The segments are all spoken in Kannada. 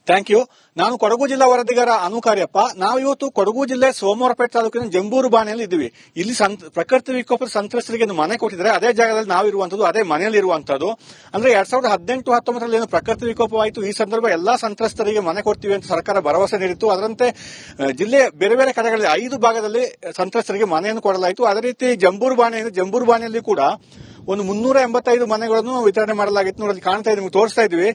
Thank you. ನಾನು ಕೊಡಗು ಜಿಲ್ಲಾ ವರದಿಗಾರ ಅನು ಕಾರ್ಯಪ್ಪ. ನಾವು ಇವತ್ತು ಕೊಡಗು ಜಿಲ್ಲೆ ಸೋಮವಾರಪೇಟೆ ತಾಲೂಕಿನ ಜಂಬೂರು ಬಾಣೆಯಲ್ಲಿ ಇದ್ದೀವಿ. ಇಲ್ಲಿ ಪ್ರಕೃತಿ ವಿಕೋಪದ ಸಂತ್ರಸ್ತರಿಗೆ ಮನೆ ಕೊಟ್ಟಿದ್ದಾರೆ. ಅದೇ ಜಾಗದಲ್ಲಿ ನಾವು ಇರುವಂತದ್ದು, ಅದೇ ಮನೆಯಲ್ಲಿ ಇರುವಂತದ್ದು. ಅಂದ್ರೆ 2018-19 ಏನು ಪ್ರಕೃತಿ ವಿಕೋಪವಾಯಿತು, ಈ ಸಂದರ್ಭ ಎಲ್ಲಾ ಸಂತ್ರಸ್ತರಿಗೆ ಮನೆ ಕೊಡ್ತೀವಿ ಅಂತ ಸರ್ಕಾರ ಭರವಸೆ ನೀಡಿತ್ತು. ಅದರಂತೆ ಜಿಲ್ಲೆಯ ಬೇರೆ ಬೇರೆ ಕಡೆಗಳಲ್ಲಿ 5 ಭಾಗದಲ್ಲಿ ಸಂತ್ರಸ್ತರಿಗೆ ಮನೆಯನ್ನು ಕೊಡಲಾಯಿತು. ಅದೇ ರೀತಿ ಜಂಬೂರು ಬಾಣೆಯಲ್ಲಿ ಕೂಡ ಒಂದು 385 ಮನೆಗಳನ್ನು ವಿತರಣೆ ಮಾಡಲಾಗಿತ್ತು. ನೋಡಿ, ಕಾಣ್ತಾ ಇದೆ, ನಿಮ್ಗೆ ತೋರಿಸ್ತಾ ಇದ್ವಿ.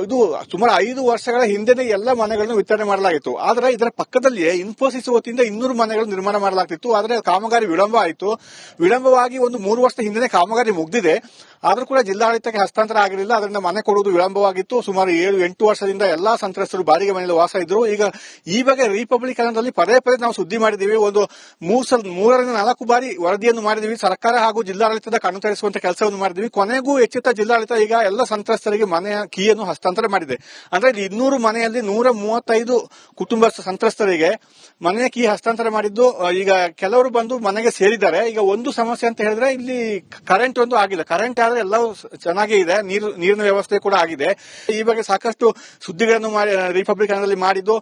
ಇದು ಸುಮಾರು 5 ವರ್ಷಗಳ ಹಿಂದೆನೇ ಎಲ್ಲ ಮನೆಗಳನ್ನು ವಿತರಣೆ ಮಾಡಲಾಗಿತ್ತು. ಆದ್ರೆ ಇದರ ಪಕ್ಕದಲ್ಲಿಯೇ ಇನ್ಫೋಸಿಸ್ ವತಿಯಿಂದ 200 ಮನೆಗಳು ನಿರ್ಮಾಣ ಮಾಡಲಾಗ್ತಿತ್ತು. ಆದ್ರೆ ಕಾಮಗಾರಿ ವಿಳಂಬ ಆಯಿತು. ವಿಳಂಬವಾಗಿ ಒಂದು 3 ವರ್ಷದ ಹಿಂದೆ ಕಾಮಗಾರಿ ಮುಗಿದಿದೆ. ಆದ್ರೂ ಕೂಡ ಜಿಲ್ಲಾಡಳಿತಕ್ಕೆ ಹಸ್ತಾಂತರ ಆಗಿರಲಿಲ್ಲ. ಅದರಿಂದ ಮನೆ ಕೊಡುವುದು ವಿಳಂಬವಾಗಿತ್ತು. ಸುಮಾರು 7-8 ವರ್ಷದಿಂದ ಎಲ್ಲಾ ಸಂತ್ರಸ್ತರು ಬಾಡಿಗೆ ಮನೆಯಲ್ಲಿ ವಾಸ ಇದ್ರು. ಈಗ ಈ ಬಗ್ಗೆ ರಿಪಬ್ಲಿಕ್ ಕನ್ನಡದಲ್ಲಿ ಪದೇ ನಾವು ಸುದ್ದಿ ಮಾಡಿದೀವಿ. ಒಂದು 3-4 ಬಾರಿ ವರದಿಯನ್ನು ಮಾಡಿದೀವಿ. ಸರ್ಕಾರ ಹಾಗೂ ಜಿಲ್ಲಾಡಳಿತದ ಕಣ್ಣು ತೆರೆಸುವಂತ ಕೆಲಸವನ್ನು ಮಾಡಿದೀವಿ. ಕೊನೆಗೂ ಎಚ್ಚೆತ್ತ ಜಿಲ್ಲಾಡಳಿತ ಈಗ ಎಲ್ಲ ಸಂತ್ರಸ್ತರಿಗೆ ಮನೆಯ ಕೀಯನ್ನು ಹಸ್ತಾಂತರ ಮಾಡಿದೆ. ಅಂದ್ರೆ 200 ಮನೆಯಲ್ಲಿ 135 ಕುಟುಂಬ ಸಂತ್ರಸ್ತರಿಗೆ ಮನೆಯ ಕೀ ಹಸ್ತಾಂತರ ಮಾಡಿದ್ದು. ಈಗ ಕೆಲವರು ಬಂದು ಮನೆಗೆ ಸೇರಿದ್ದಾರೆ. ಈಗ ಒಂದು ಸಮಸ್ಯೆ ಅಂತ ಹೇಳಿದ್ರೆ ಇಲ್ಲಿ ಕರೆಂಟ್ ಒಂದು ಆಗಿಲ್ಲ. ಕರೆಂಟ್ ಆದ್ರೆ ಎಲ್ಲವೂ ಚೆನ್ನಾಗೇ ಇದೆ, ನೀರಿನ ವ್ಯವಸ್ಥೆ ಕೂಡ ಆಗಿದೆ. ಈ ಬಗ್ಗೆ ಸಾಕಷ್ಟು ಸುದ್ದಿಗಳನ್ನು ರಿಪಬ್ಲಿಕ್ ಕನ್ನಡದಲ್ಲಿ ಮಾಡಿದ್ದು.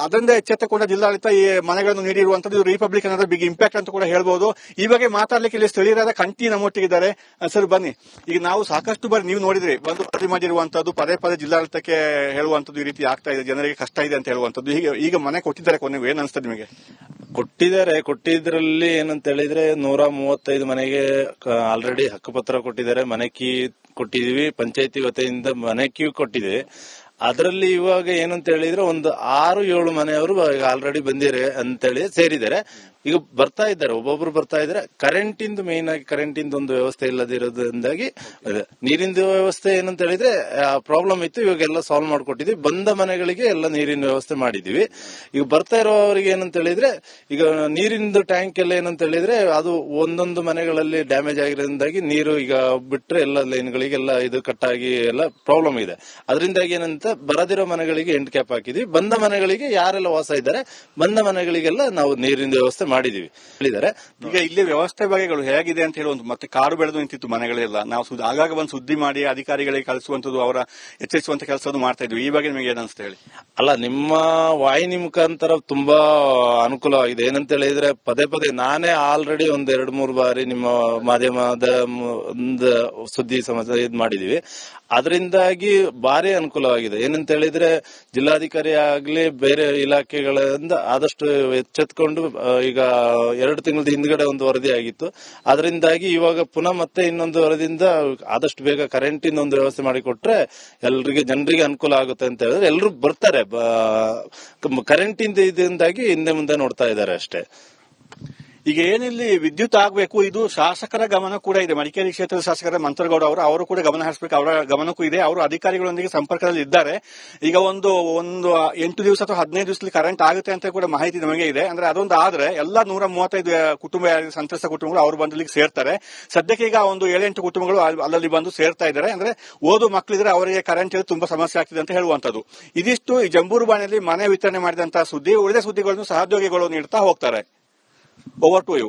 ಅದರಿಂದ ಎಚ್ಚೆತ್ತುಕೊಂಡ ಜಿಲ್ಲಾಡಳಿತ ಈ ಮನೆಗಳನ್ನು ನೀಡಿರುವಂತದ್ದು ರಿಪಬ್ಲಿಕ್ ಕನ್ನಡ ಬಿಗ್ ಇಂಪ್ಯಾಕ್ಟ್ ಅಂತ ಕೂಡ ಹೇಳ್ಬಹುದು. ಈ ಬಗ್ಗೆ ಮಾತಾಡ್ಲಿಕ್ಕೆ ಇಲ್ಲಿ ಸ್ಥಳೀಯರಾದ ಕಂಠಿ ನಮ್ಮೊಟ್ಟಿಗಿದ್ದಾರೆ. ಸರ್ ಬನ್ನಿ. ಈಗ ನಾವು ಸಾಕಷ್ಟು ಬಾರಿ ನೀವು ನೋಡಿದ್ರಿ ಬಂದು ವರದಿ ಮಾಡಿರುವಂತದ್ದು, ಪದೇ ಜಿಲ್ಲಾಡಳಿತಕ್ಕೆ ಹೇಳುವಂತದ್ದು ಈ ರೀತಿ ಆಗ್ತಾ ಇದೆ, ಜನರಿಗೆ ಕಷ್ಟ ಇದೆ ಅಂತ ಹೇಳುವಂತದ್ದು. ಈಗ ಮನೆ ಕೊಟ್ಟಿದ್ದಾರೆ, ಕೊನೆಗೂ ಏನ್ ಅನಿಸ್ತದೆ ನಿಮಗೆ? ಕೊಟ್ಟಿದ್ರಲ್ಲಿ ಏನಂತ ಹೇಳಿದ್ರೆ 135 ಮನೆಗೆ ಆಲ್ರೆಡಿ ಹಕ್ಕುಪತ್ರ ಕೊಟ್ಟಿದ್ದಾರೆ. ಮನೆ ಕೀ ಕೊಟ್ಟಿದೀವಿ, ಪಂಚಾಯತಿ ವತಿಯಿಂದ ಮನೆ ಕೀ ಕೊಟ್ಟಿದ್ದೀವಿ. ಅದರಲ್ಲಿ ಇವಾಗ ಏನಂತ ಹೇಳಿದ್ರೆ ಒಂದು 6-7 ಮನೆಯವರು ಆಲ್ರೆಡಿ ಬಂದಿದ್ದಾರೆ ಅಂತೇಳಿ ಸೇರಿದ್ದಾರೆ. ಈಗ ಬರ್ತಾ ಇದ್ದಾರೆ, ಒಬ್ಬೊಬ್ರು ಬರ್ತಾ ಇದ್ದಾರೆ. ಕರೆಂಟಿಂದು ಮೇನ್ ಆಗಿ ಕರೆಂಟಿಂದ ಒಂದು ವ್ಯವಸ್ಥೆ ಇಲ್ಲದಿರೋದ್ರಿಂದಾಗಿ ನೀರಿನ ವ್ಯವಸ್ಥೆ ಏನಂತ ಹೇಳಿದ್ರೆ ಪ್ರಾಬ್ಲಮ್ ಇತ್ತು. ಇವಾಗ ಎಲ್ಲ ಸಾಲ್ವ್ ಮಾಡ್ಕೊಟ್ಟಿದ್ವಿ. ಬಂದ ಮನೆಗಳಿಗೆ ಎಲ್ಲ ನೀರಿನ ವ್ಯವಸ್ಥೆ ಮಾಡಿದೀವಿ. ಈಗ ಬರ್ತಾ ಇರೋವರಿಗೆ ಏನಂತ ಹೇಳಿದ್ರೆ ಈಗ ನೀರಿಂದು ಟ್ಯಾಂಕ್ ಎಲ್ಲ ಏನಂತ ಹೇಳಿದ್ರೆ ಅದು ಒಂದೊಂದು ಮನೆಗಳಲ್ಲಿ ಡ್ಯಾಮೇಜ್ ಆಗಿರೋದ್ರಿಂದಾಗಿ ನೀರು ಈಗ ಬಿಟ್ರೆ ಎಲ್ಲ ಲೈನ್ಗಳಿಗೆಲ್ಲ ಇದು ಕಟ್ಟಾಗಿ ಎಲ್ಲ ಪ್ರಾಬ್ಲಮ್ ಇದೆ. ಅದರಿಂದಾಗಿ ಏನಂತ ಬರದಿರೋ ಮನೆಗಳಿಗೆ ಎಂಡ್ ಕ್ಯಾಪ್ ಹಾಕಿದ್ವಿ. ಬಂದ ಮನೆಗಳಿಗೆ ಯಾರೆಲ್ಲ ವಾಸ ಇದ್ದಾರೆ ಬಂದ ಮನೆಗಳಿಗೆಲ್ಲ ನಾವು ನೀರಿನ ವ್ಯವಸ್ಥೆ ಮಾಡಿದೀವಿ ಹೇಳಿದ್ದಾರೆ. ಈಗ ಇಲ್ಲಿ ವ್ಯವಸ್ಥೆ ಬಗೆಗಳು ಹೇಗಿದೆ ಅಂತ ಹೇಳುವಂತ, ಮತ್ತೆ ಕಾಡು ಬೆಳೆದು ನಿಂತಿತ್ತು ಮನೆಗಳೆಲ್ಲ. ನಾವು ಆಗಾಗ ಬಂದು ಸುದ್ದಿ ಮಾಡಿ ಅಧಿಕಾರಿಗಳಿಗೆ ಕಳಿಸುವಂತದ್ದು, ಅವರ ಎಚ್ಚರಿಸುವಂತ ಕೆಲಸವನ್ನು ಮಾಡ್ತಾ ಇದ್ವಿ. ಈ ಬಗ್ಗೆ ನಿಮಗೆ ಏನನ್ಸ್ತಾ ಹೇಳಿ? ಅಲ್ಲ, ನಿಮ್ಮ ವಾಹಿನಿ ಮುಖಾಂತರ ತುಂಬಾ ಅನುಕೂಲವಾಗಿದೆ. ಏನಂತ ಹೇಳಿದ್ರೆ ಪದೇ ನಾನೇ ಆಲ್ರೆಡಿ 1-2-3 ಬಾರಿ ನಿಮ್ಮ ಮಾಧ್ಯಮದ ಸುದ್ದಿ ಸಮಸ್ಯೆ ಇದ್ ಮಾಡಿದೀವಿ. ಅದರಿಂದಾಗಿ ಭಾರಿ ಅನುಕೂಲವಾಗಿದೆ. ಏನಂತ ಹೇಳಿದ್ರೆ ಜಿಲ್ಲಾಧಿಕಾರಿ ಆಗ್ಲಿ ಬೇರೆ ಇಲಾಖೆಗಳಿಂದ ಆದಷ್ಟು ಎಚ್ಚೆತ್ಕೊಂಡು ಈಗ 2 ತಿಂಗಳ ಹಿಂದ್ಗಡೆ ಒಂದು ವರದಿ ಆಗಿತ್ತು. ಅದರಿಂದಾಗಿ ಇವಾಗ ಪುನಃ ಮತ್ತೆ ಇನ್ನೊಂದು ವರದಿಯಿಂದ ಆದಷ್ಟು ಬೇಗ ಕರೆಂಟಿನ ಒಂದು ವ್ಯವಸ್ಥೆ ಮಾಡಿಕೊಟ್ರೆ ಜನರಿಗೆ ಅನುಕೂಲ ಆಗುತ್ತೆ ಅಂತ ಹೇಳಿದ್ರೆ ಎಲ್ಲರೂ ಬರ್ತಾರೆ. ಕರೆಂಟಿಂದ ಇದರಿಂದಾಗಿ ಹಿಂದೆ ಮುಂದೆ ನೋಡ್ತಾ ಇದ್ದಾರೆ ಅಷ್ಟೇ. ಈಗ ಏನಿಲ್ಲಿ ವಿದ್ಯುತ್ ಆಗಬೇಕು, ಇದು ಶಾಸಕರ ಗಮನ ಕೂಡ ಇದೆ. ಮಡಿಕೇರಿ ಕ್ಷೇತ್ರದ ಶಾಸಕರ ಮಂತ್ರಗೌಡ ಅವರು ಕೂಡ ಗಮನ ಹರಿಸಬೇಕು, ಅವರ ಗಮನಕ್ಕೂ ಇದೆ. ಅವರು ಅಧಿಕಾರಿಗಳೊಂದಿಗೆ ಸಂಪರ್ಕದಲ್ಲಿ ಇದ್ದಾರೆ. ಈಗ ಒಂದು 8 ದಿವಸ ಅಥವಾ 15 ದಿವಸದಲ್ಲಿ ಕರೆಂಟ್ ಆಗುತ್ತೆ ಅಂತ ಕೂಡ ಮಾಹಿತಿ ನಮಗೆ ಇದೆ. ಅಂದ್ರೆ ಅದೊಂದು ಆದ್ರೆ ಎಲ್ಲ 135 ಕುಟುಂಬ ಸಂತ್ರಸ್ತ ಕುಟುಂಬಗಳು ಅವರು ಬಂದು ಇಲ್ಲಿಗೆ ಸೇರ್ತಾರೆ. ಸದ್ಯಕ್ಕೆ ಈಗ ಒಂದು 7-8 ಕುಟುಂಬಗಳು ಅಲ್ಲಲ್ಲಿ ಬಂದು ಸೇರ್ತಾ ಇದ್ದಾರೆ. ಅಂದ್ರೆ ಓದು ಮಕ್ಕಳಿದ್ರೆ ಅವರಿಗೆ ಕರೆಂಟ್ ತುಂಬಾ ಸಮಸ್ಯೆ ಆಗ್ತಿದೆ ಅಂತ ಹೇಳುವಂತದ್ದು. ಇದಿಷ್ಟು ಈ ಜಂಬೂರು ಬಾಣೆಯಲ್ಲಿ ಮನೆ ವಿತರಣೆ ಮಾಡಿದಂತಹ ಸುದ್ದಿ. ಉಳಿದ ಸುದ್ದಿಗಳನ್ನು ಸಹೋದ್ಯೋಗಿಗಳು ನೀಡ್ತಾ ಹೋಗ್ತಾರೆ. Over to you.